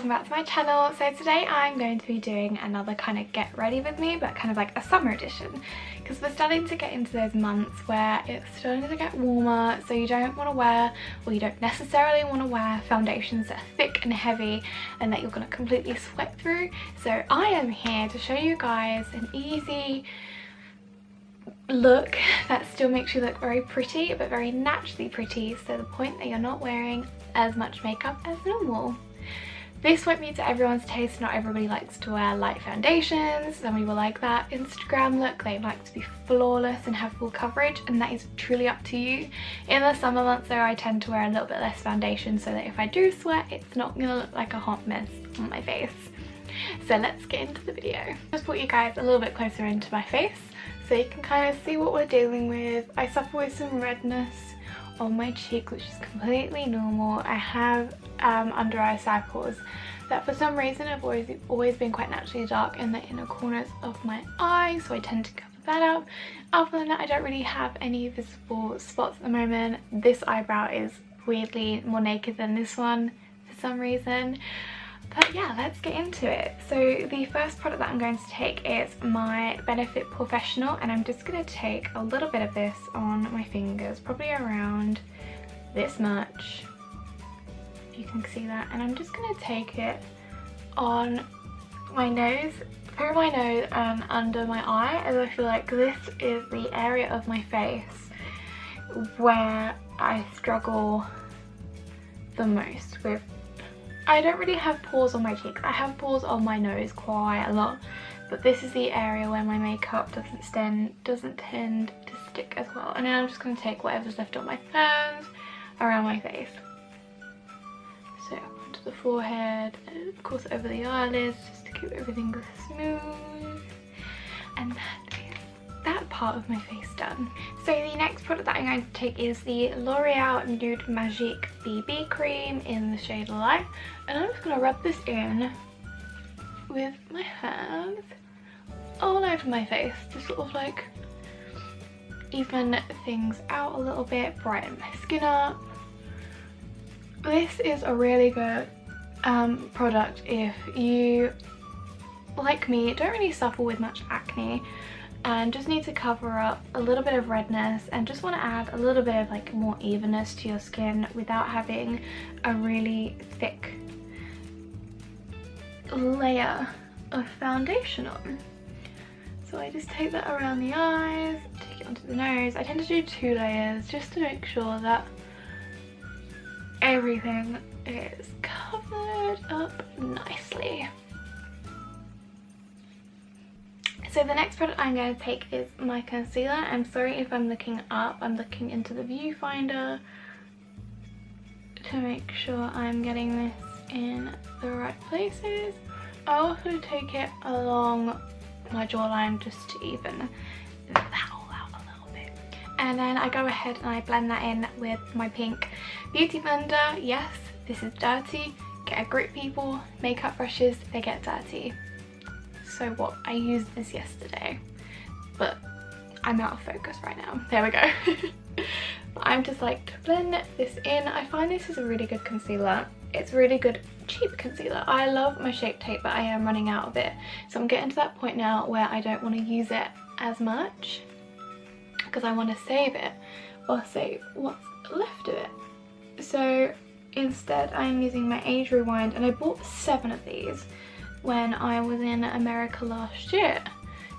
welcome back to my channel. So today I'm going to be doing another kind of get ready with me, but kind of like a summer edition, because we're starting to get into those months where it's starting to get warmer, so you don't want to wear, or you don't necessarily want to wear, foundations that are thick and heavy and that you're going to completely sweat through. So I am here to show you guys an easy look that still makes you look very pretty, but very naturally pretty, so the point that you're not wearing as much makeup as normal. This won't be to everyone's taste. Not everybody likes to wear light foundations. Some people like that Instagram look. They like to be flawless and have full coverage, and that is truly up to you. In the summer months though, I tend to wear a little bit less foundation so that if I do sweat, it's not gonna look like a hot mess on my face. So let's get into the video. Just put you guys a little bit closer into my face so you can kind of see what we're dealing with. I suffer with some redness on my cheek, which is completely normal. I have under eye circles that for some reason have always been quite naturally dark in the inner corners of my eyes, so I tend to cover that up. Other than that, I don't really have any visible spots at the moment. This eyebrow is weirdly more naked than this one for some reason. But yeah, let's get into it. So the first product that I'm going to take is my Benefit Professional, and I'm just going to take a little bit of this on my fingers, probably around this much, if you can see that, and I'm just going to take it on my nose, through my nose and under my eye, as I feel like this is the area of my face where I struggle the most with. I don't really have pores on my cheeks. I have pores on my nose quite a lot, but this is the area where my makeup doesn't tend to stick as well. And then I'm just going to take whatever's left on my hands around my face. So onto the forehead, and of course over the eyelids, just to keep everything smooth. And that part of my face done. So the next product that I'm going to take is the L'Oreal Nude Magique BB Cream in the shade Light, and I'm just going to rub this in with my hands all over my face to sort of like even things out a little bit, brighten my skin up. This is a really good product if you, like me, don't really suffer with much acne and just need to cover up a little bit of redness and just want to add a little bit of like more evenness to your skin without having a really thick layer of foundation on. So I just take that around the eyes, take it onto the nose. I tend to do 2 layers just to make sure that everything is covered up nicely. So the next product I'm going to take is my concealer. I'm sorry if I'm looking up, I'm looking into the viewfinder to make sure I'm getting this in the right places. I also take it along my jawline just to even that all out a little bit. And then I go ahead and I blend that in with my pink beauty blender. Yes, this is dirty. Get a grip, people. Makeup brushes, they get dirty. So what, I used this yesterday, but I'm out of focus right now. There we go. I'm just like to blend this in. I find this is a really good concealer. It's really good cheap concealer. I love my Shape Tape, but I am running out of it. So I'm getting to that point now where I don't want to use it as much because I want to save it, or save what's left of it. So instead I'm using my Age Rewind, and I bought 7 of these when I was in America last year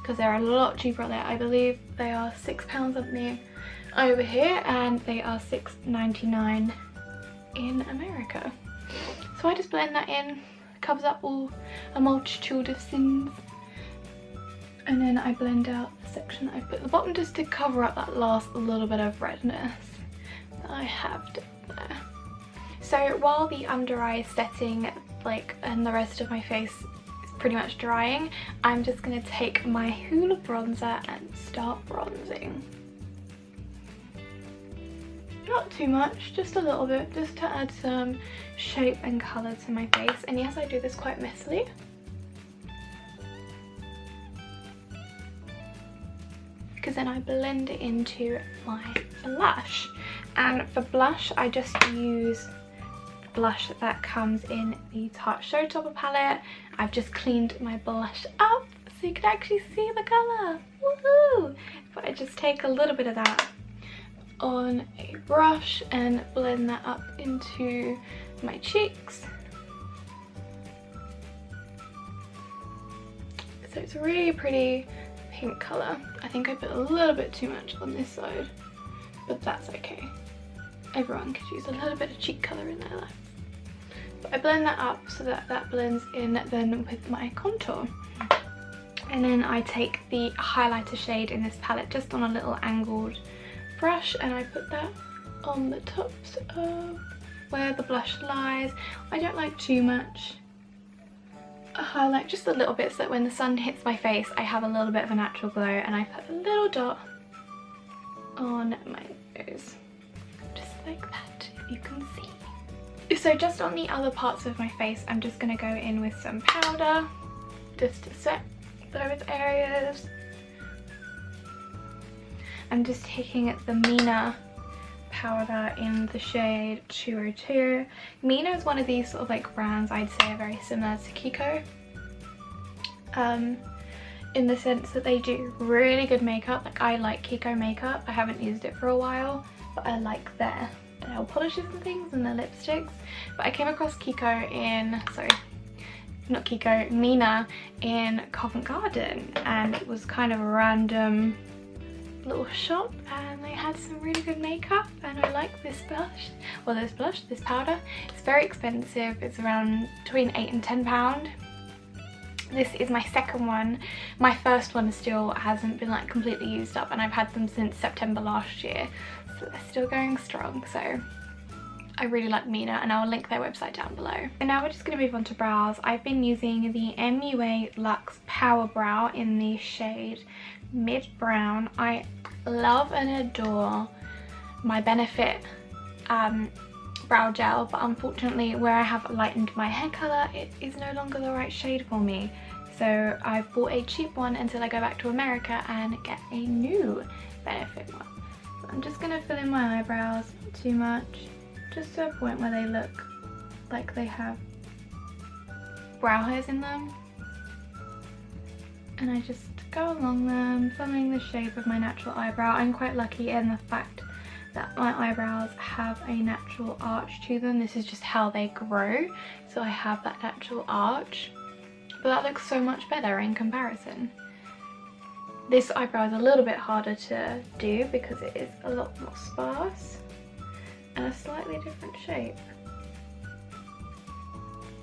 because they're a lot cheaper out there. I believe they are £6 something over here and they are $6.99 in America. So I just blend that in, covers up a multitude of sins, and then I blend out the section that I put at the bottom just to cover up that last little bit of redness that I have down there. So while the under eye is setting, and the rest of my face is pretty much drying, I'm just going to take my Hoola bronzer and start bronzing. Not too much, just a little bit, just to add some shape and colour to my face. And yes, I do this quite messily. Because then I blend it into my blush. And for blush, I just use blush that comes in the Tarte Showstopper palette. I've just cleaned my blush up so you can actually see the colour. Woohoo! But I just take a little bit of that on a brush and blend that up into my cheeks. So it's a really pretty pink colour. I think I put a little bit too much on this side, but that's okay. Everyone could use a little bit of cheek colour in their lives. But I blend that up so that that blends in then with my contour. And then I take the highlighter shade in this palette just on a little angled brush, and I put that on the tops of where the blush lies. I don't like too much highlight, just a little bit, so that when the sun hits my face I have a little bit of a natural glow. And I put a little dot on my nose, just like that, if you can see. So just on the other parts of my face I'm just going to go in with some powder just to set those areas. I'm just taking the Mina powder in the shade 202. Mina is one of these sort of like brands I'd say are very similar to Kiko. In the sense that they do really good makeup. Like, I like Kiko makeup. I haven't used it for a while, but I like their nail polishes and things and their lipsticks. But I came across Kiko in, sorry, not Kiko, Mina in Covent Garden, and it was kind of a random little shop, and they had some really good makeup, and I like this blush, well this powder. It's very expensive, it's around between £8 and £10. This is my second one. My first one still hasn't been like completely used up, and I've had them since September last year, so they're still going strong. So I really like Mina, and I'll link their website down below. And now we're just going to move on to brows. I've been using the MUA Luxe Power Brow in the shade Mid Brown. I love and adore my Benefit brow gel, but unfortunately where I have lightened my hair colour it is no longer the right shade for me. So I've bought a cheap one until I go back to America and get a new Benefit one. So I'm just going to fill in my eyebrows, not too much, just to a point where they look like they have brow hairs in them. And I just go along them, following the shape of my natural eyebrow. I'm quite lucky in the fact that my eyebrows have a natural arch to them. This is just how they grow, so I have that natural arch. But that looks so much better in comparison. This eyebrow is a little bit harder to do because it is a lot more sparse and a slightly different shape.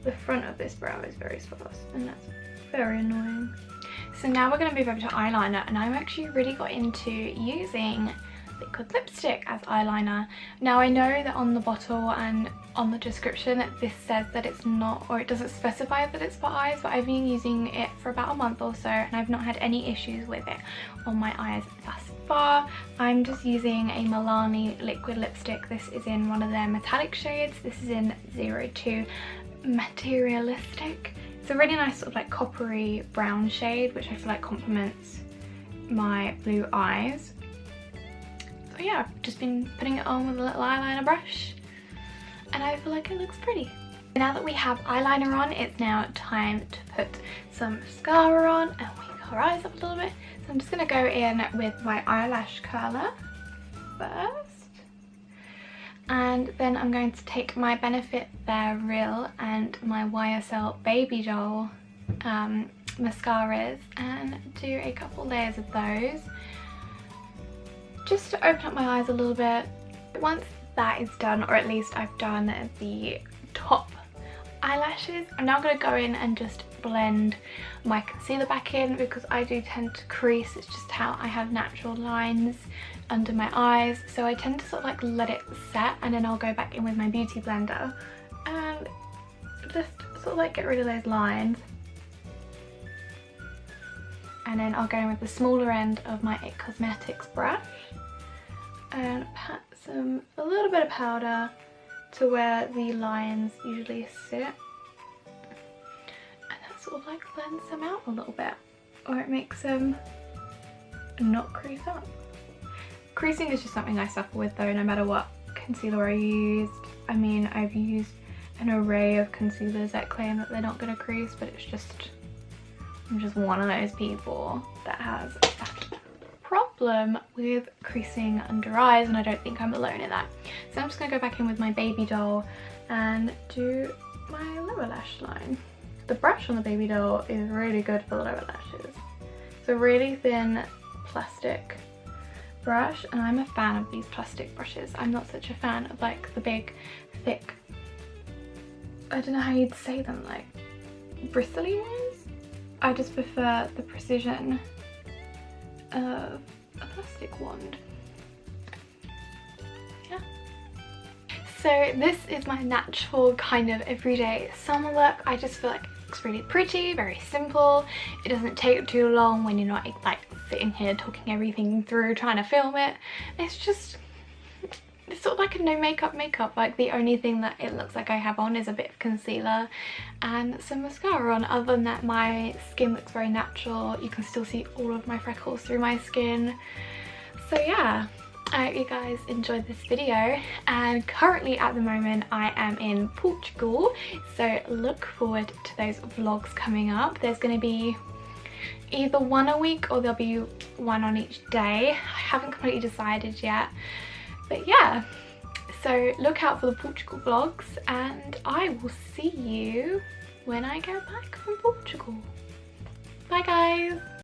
The front of this brow is very sparse, and that's very annoying. So now we're going to move over to eyeliner, and I've actually really got into using liquid lipstick as eyeliner. Now I know that on the bottle and on the description that this says that it's not, or it doesn't specify that it's for eyes, but I've been using it for about a month or so and I've not had any issues with it on my eyes thus far. I'm just using a Milani liquid lipstick. This is in one of their metallic shades. This is in 02 Materialistic. It's a really nice sort of like coppery brown shade, which I feel like complements my blue eyes. So yeah, I've just been putting it on with a little eyeliner brush, and I feel like it looks pretty. Now that we have eyeliner on, it's now time to put some mascara on and wake our eyes up a little bit. So I'm just going to go in with my eyelash curler first, and then I'm going to take my Benefit Bare Real and my YSL Baby Doll mascaras and do a couple layers of those, just to open up my eyes a little bit. Once that is done, or at least I've done the top eyelashes, I'm now going to go in and just blend my concealer back in, because I do tend to crease. It's just how I have natural lines under my eyes, so I tend to sort of like let it set, and then I'll go back in with my beauty blender and just sort of like get rid of those lines. And then I'll go in with the smaller end of my IT Cosmetics brush and pat a little bit of powder to where the lines usually sit, and that sort of like blends them out a little bit, or it makes them not crease up. Creasing is just something I suffer with though, no matter what concealer I used. I mean, I've used an array of concealers that claim that they're not going to crease, but it's just, I'm just one of those people that has a problem with creasing under eyes, and I don't think I'm alone in that. So I'm just going to go back in with my baby doll and do my lower lash line. The brush on the baby doll is really good for the lower lashes. It's a really thin plastic brush, and I'm a fan of these plastic brushes. I'm not such a fan of like the big, thick, I don't know how you'd say them, like bristly ones. I just prefer the precision of a plastic wand. Yeah. So this is my natural kind of everyday summer look. I just feel like it looks really pretty, very simple. It doesn't take too long when you're not like sitting here talking everything through trying to film it. It's just, it's sort of like a no makeup. Like the only thing that it looks like I have on is a bit of concealer and some mascara on. Other than that, my skin looks very natural. You can still see all of my freckles through my skin. So yeah, I hope you guys enjoyed this video, and currently at the moment I am in Portugal, so look forward to those vlogs coming up. There's going to be either one a week or there'll be one on each day. I haven't completely decided yet, but yeah, so look out for the Portugal vlogs, and I will see you when I get back from Portugal. Bye guys!